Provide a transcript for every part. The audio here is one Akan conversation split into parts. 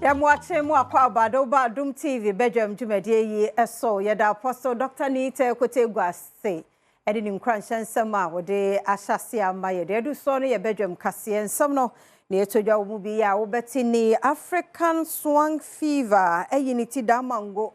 Yamwache mwakwa badoba Adom TV Badwam dwumadie yi eso yeda Apostle Dr. Nita Kotegwase edi ni nkranhye nsem a wode ahyase ama yede edu so no ye Badwam kase nsem no na etodwa wo mu bi ya wo beti ni African swine fever eyiniti damango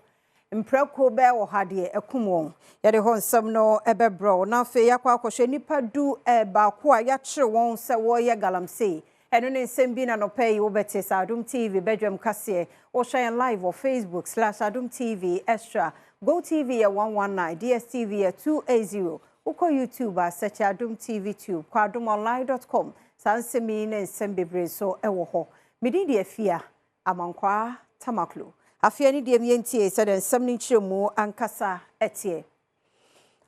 mprako be wo hade ekumwon yede ho nsem no ebebro na afi yakwa akohwe nipa du ba ko a ya kire won se wo ye Galamsey eno ne nsem bi na no pay wo beti sa Adom TV Badwam kase o share live on Facebook/Adom TV extra Go TV at 119, DSTV at 280. Uko YouTube search Adom TV Tube, kwadomonline.com. Sansemi ne nsembebe so ewo ho. Medidi afia amankwa tamaklo. Afia ni de mientie said nsem ni chiremu ankasa etie.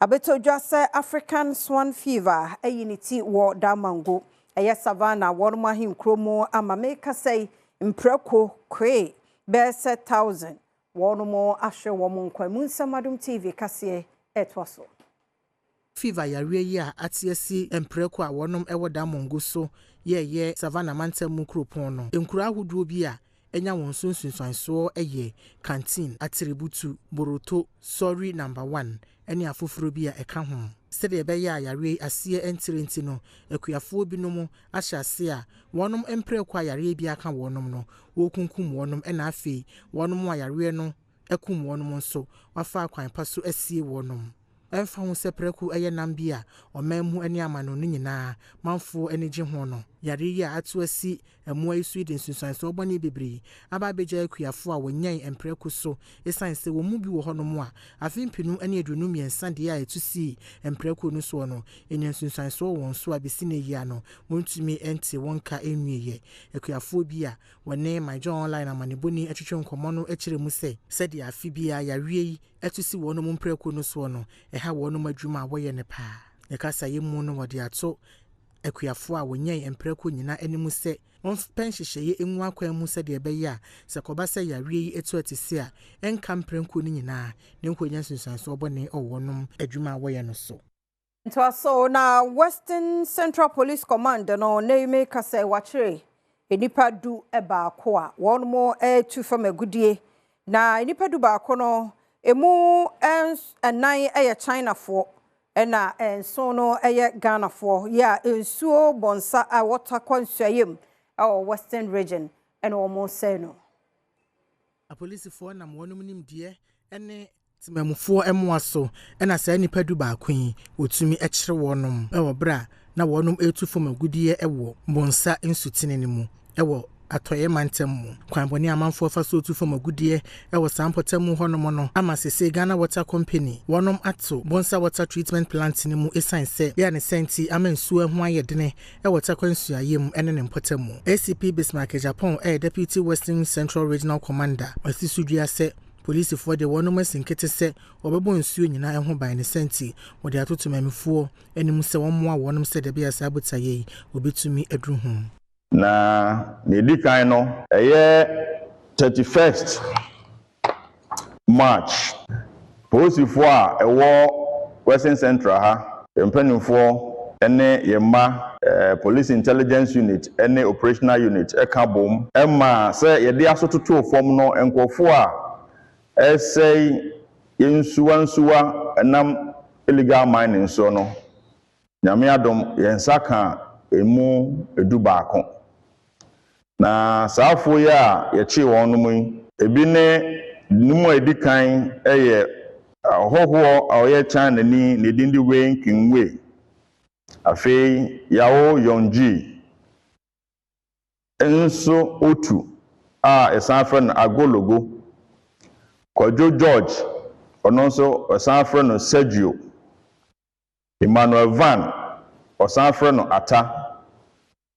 Abeto jase African swine fever eyiniti wo damango. Eye savannah wonmo ahim kromo amame kasai mprako kwe bese 1000. Wonomo ahwe womo nkwamu nsem Adom TV kase etwaso fever yare yi a atiesi empreko a wonom ewo da mongo so ye savannah mantam kropon no enkura ahoduo bi a enya won sunsunsanso eye canteen atiributu boroto sorry number 1 ene afoforo bi a eka ho sede ebe ya yare asie entirenti no akuafo bi no mu ahyase a wonom empreko a yare bi aka wonom no wokunkum wonom ena afi wonom a yare no ekum wonom nso wafa akwan paso asie wonom emfa ho sepreku eye nambia omammu ani amano no nyina manfo enigi ho no yare yi a atu asi emu ayi den sunsanso obani bebre aba beja akuafo a wonyan empreku so esanse wo mu bi wo honom a afimpinu ani adunu miensa de a etusi empreku no so no enyan sunsanso won so abesi na yi ano wontumi ente wonka enwiye akuafo bi a wone my John online amaneboni atwetwe nkomo no akire mu se de afi bi a yare yi etusi wonom empreku no so no ha wonom adwuma woye ne pa yakasa yemu no wode ato akuafo a wonyan empreko nyina animu se on penhyehye enwu akwan mu se de ebeya se koba se yare yi etu atise a enka mpreko ni nyina ne nkonya sunsanso obone owonom adwuma woye no so so na Western Central Police Command no name kase wachire enipa du eba ko a wonmo etu fam agudie na enipa du ba ko no emu enan eye China fo ena enso no eye Ghana fo ya ensuo bonsa a Tarkwa Nsuaem our Western region and almost say no a police for na wonum nim de ene timamufo emoaso ena sa nipa du ba kwen otumi ekire wonom ewo bra na wonum etu fo magudie ewo bonsa nsutine ne mu ewo atoye mantem kwanboni amanfo fa so tu fom agudie e wo sampotem honom no ama sese Ghana Water Company wonom ato bonsa water treatment plant ni mu esanse ya ne senti amansuo ho ayedene e Tarkwa Nsuaem ene ne mpotem ACP Bismarck Japan Deputy Western Central Regional Commander wasisudua se police for the wonom asinkete se obebo nsuo nyina ho ban ne senti wode atoto mamifo enim se wonmo a wonom se de bia sabutaye obetumi adru ho na nedikan no eye 31st March posifo a ewo Western Central ha empanimfo ene yema police intelligence unit ene operational unit eka bom ema se yede asototo fom no enkofo a esei yensuwa enam illegal mining so no nyame adom yensaka emu edubaako na saafo ya yechi wonum ebi ne numu edikan eye hoho awoye China ni ne dindi wenkinwe afei yawo yonji enso otu a esanfren agologo Kojo George ononso esanfren Sergio Emmanuel Van osanfren Ata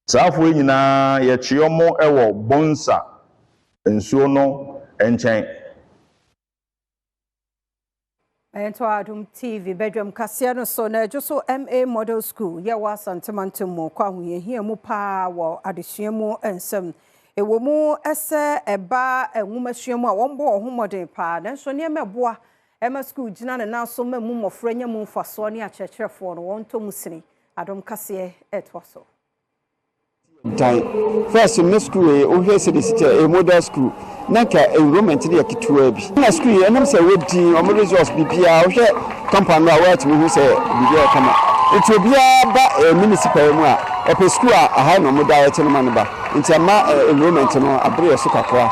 saafo nyina ye chiomo ewo bonsa nsuo no enchen ento Adom TV Badwam kase no so na joso MA Model School ye wa santemantum mo kwa hoye hia mu pa wo adesuamu ensem ewo mu ese eba enwumasuamu a wonbo ohomode pa nanso ne meboa ema school gina ne na so mamu mofranya mu faso ne akyerkyerefo no wonto musini Adom kase etwaso time. First in school, we hear a model school. Naka enrollment the kitua bi. Na school e nam say wedi o results bibia o hwe company a wat me hu say bibia kama. Enti obia ba municipal mu a e school a ha no model ya chene man ba. Enti ama enrollment no abre so kakra.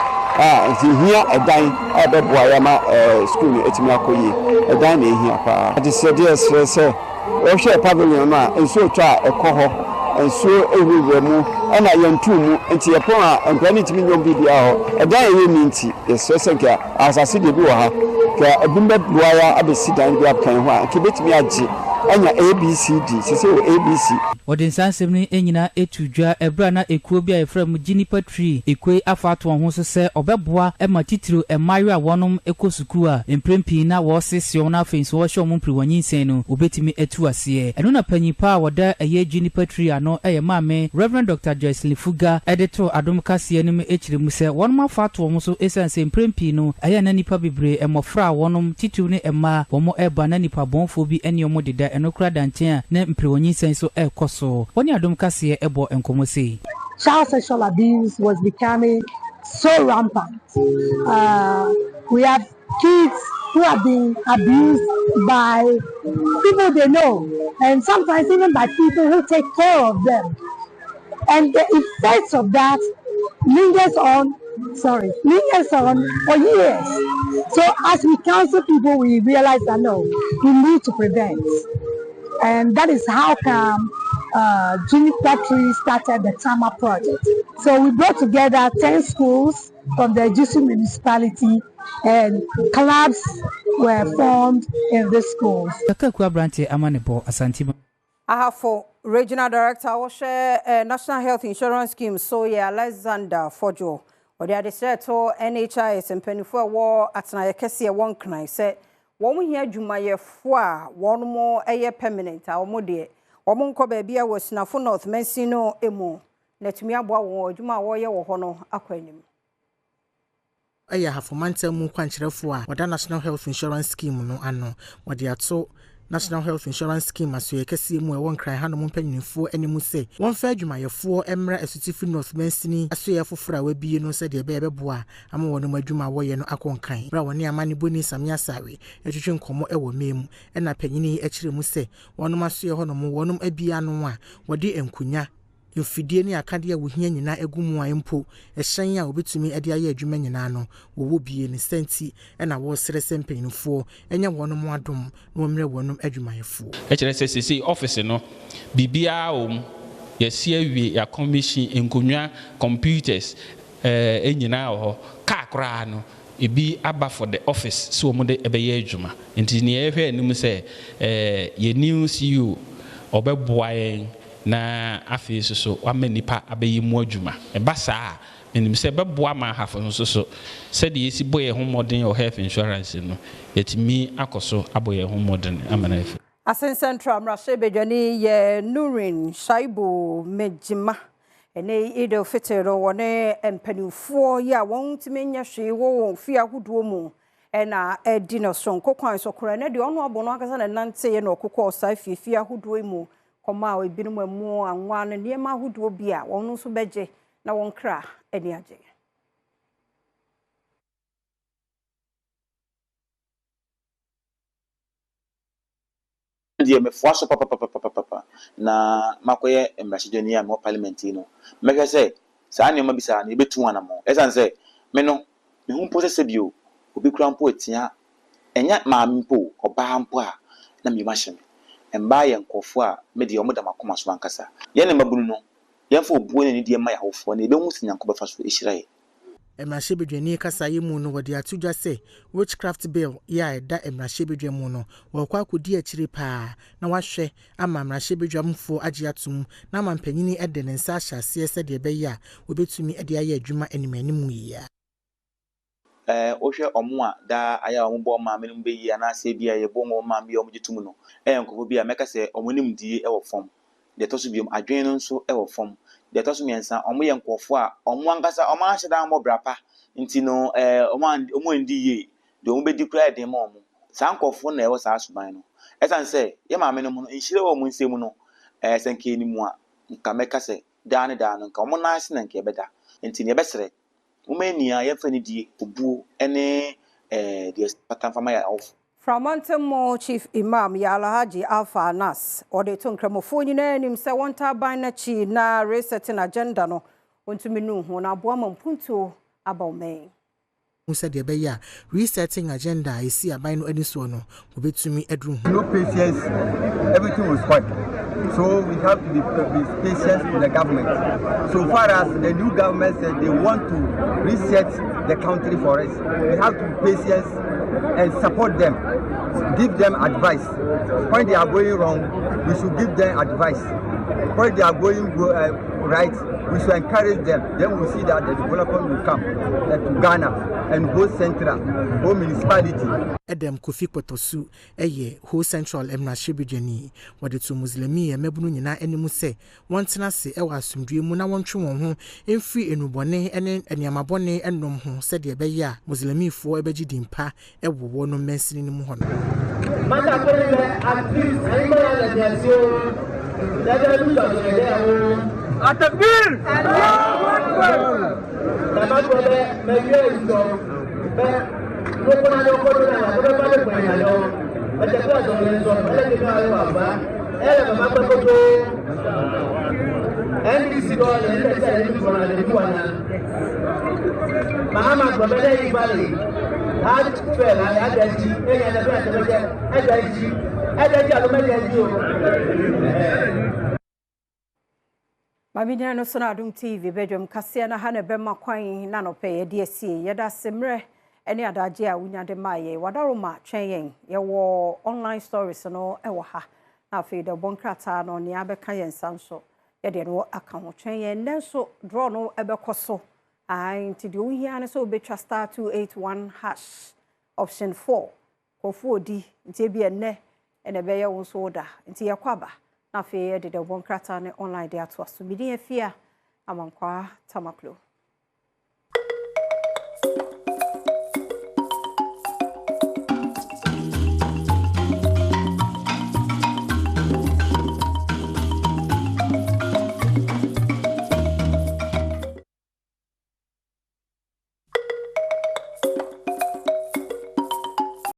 Nti hia edan a be boa ya ma school etimi akoyi. Edan na ehia pa. Ati say dey say o hwe pavilion no a enso twa ekoho. And so everywhere mu ana yantu mu enti yepon a empani timi nyom bibia ho eda ye minti yeso senka asase de bi wo ha ka abimba duaya abesi dan bi apkan ho a kebetimi agi anya ABCD sese o ABC Odin sansem ni enyina etudwa ebra na ekuo bi a yefra mu Juniper Tree ekwe afato ho so se obeboa ematitiro emayo a wonom ekosukuru a emprempi na wo sesio na afenso wo hwe mo mpriwanyinsen no obetimi etu ase eno na panyipa a woda eye Juniper Tree ano eye maame Reverend Dr. Joyce Lifuga edito Adom kase nim echiremu se wonom afato ho so esanse emprempi no eye na nipa bebre emofra wonom titiw ne ema womo eba na nipa bonfo bi ene omo deda enokra danchen a na mpriwanyinsen so so when Adom kase ebo enkomo sei child sexual abuse was becoming so rampant. We have kids who have been abused by people they know, and sometimes even by people who take care of them. And the effects of that lingers on for years. So as we counsel people, we realize that no, we need to prevent. And that is how come Juniper Tree started the Tama project. So we brought together 10 schools from the Ejisu municipality, and clubs were formed in these schools. For Regional Director, we share National Health Insurance Scheme, so yeah, Alexander Fojo. Or the other said to NHIS and Pennyfor War at Nayakesi one can say, one year Jumaya Four, one more a year permanent, our mode. Omonko baby was na for North Mensino emo. Let me abo Juma warrior or hono aquanim. Aya have for Mantem Quanchefua, or the National Health Insurance Scheme no anno, what they are so National Health Insurance Scheme as you can see more one cry Hanum penny for any muse. One fair Juma your 4 Emra as to North Mensini, as you for fra will be no said your baby bois, I'm one of my Juma warrior no akon kind. Brown near Mani Buni Samia Sari, a chicken como ever meme, and a penny actually muse. One of my see honum, one of a biano, what de encunya. You feed any Acadia with Yen na egumwa impo, a shanya will be to me a dear Jumanano, who will be in senti, and I was citizen paying for, and ya one more dom, no mere one edumaya fool. HSSC office no, BBA, yes, here we are commission in Kunya computers, engineer, kakrano. It be abba for the office, so mode ebeye juma. Inti ni efe ni say ye new CEO obe boy na afi so amenipa abeyi mu adwuma e ba saa menim se beboa ma hafo so said yesi boye ho modern or health insurance no yetimi akoso aboye ho modern amana afi Asen Central Mrashe Bedwani ye Nurin Shaibu Mejima ene ido fitero wone empanifo ya won timenya hwe wo fi ahuduo mu ena edino sonko kwan so kora na de ono abono akasa na nante ye no kokko osa fi ahuduo mu koma we binu mu anwa no niema ahuduo bia won so beje na won kra eni age die me foaso papa na makoye emrashidoni ya mo parliament no meke se sa anema bisa na ebetu anamo esan se me no me hu process bio obi kura mpo etia enya maampo oba mpo a na me mahye emba ye nkofo a me de omoda makoma so ankasa ye ne mabunu no ye fo obuo ne die ma ya hofo na ebe hu sinyanko befa so ehirae Emrashe Bedwani kasa ye mu no wode atudwa se witchcraft bill ya eda Emrashe Bedwam mu no wakwa akodi akire pa na wahwe ama Emrashe Bedwamfo age atum na mampanyini ede ne nsa ahyase se de be ya obetumi ede aye adwuma animanimu yi ya ohwe omo a da aya omo bo ma menum be yi ana se bia ye bo ma bia omo gitum no nkofo bia meka se omo nim die e wo fom de to so biom adwen no nso e wo fom de to so miensa omo ye nkofo a omo ankasa omo ahye da mo brapa nti no omo ndi ye de omo be di kura de ma omo sa nkofo na e wo sa asuban no esan se ye ma menum no nhire wo mo nsem no senke ni mu a nka meka se dan nka omo na ase na nke beda enti ne besere umenia ye fa ni die obuo ene die patan fama ya off Framantemo Chief Imam ya Alhaji Alpha Anas ode to nkramofo nyina nim se wonta ban na chi na resetting agenda no wontumi nu ho na aboa mampunto abawme Musa de beya resetting agenda isi aban no ani so no obetumi edru no patience, everything was spoiled. So we have to be patient with the government. So far as the new government said they want to reset the country for us, we have to be patient and support them, give them advice. When they are going wrong, we should give them advice. When they are going right, we should encourage them. Then we see that the development will come to Ghana and both central, both municipality. Adam Kofi Potosu, whole central Emrashibijani, what it's Muslimi and Mebunu Nina animu say, one tenase, ewa sumdri muna one true home, in free in Ubone and Yamabone and Nom, said the Beya, Muslimi for Ebeji Dimpa, ewo wono mensin in Muhon. Mabina no sona Adom TV bedroom kasia na hana bema kwan na no pe ye de asie yeda semre ene adaje a wunya de maye wadaroma twen ye wo online stories no e wo ha na fe de bonkrata no ne abeka yen sanso ye de no aka ho twen ye nenso draw no ebekoso nti de ohia ne so obetwa star 281 hash option 4 kofu odi nti bi enne ene be ye wo so da nti ye kwaba na fe de bonkrata ne online de ato aso bi de afia amankwa tamaklo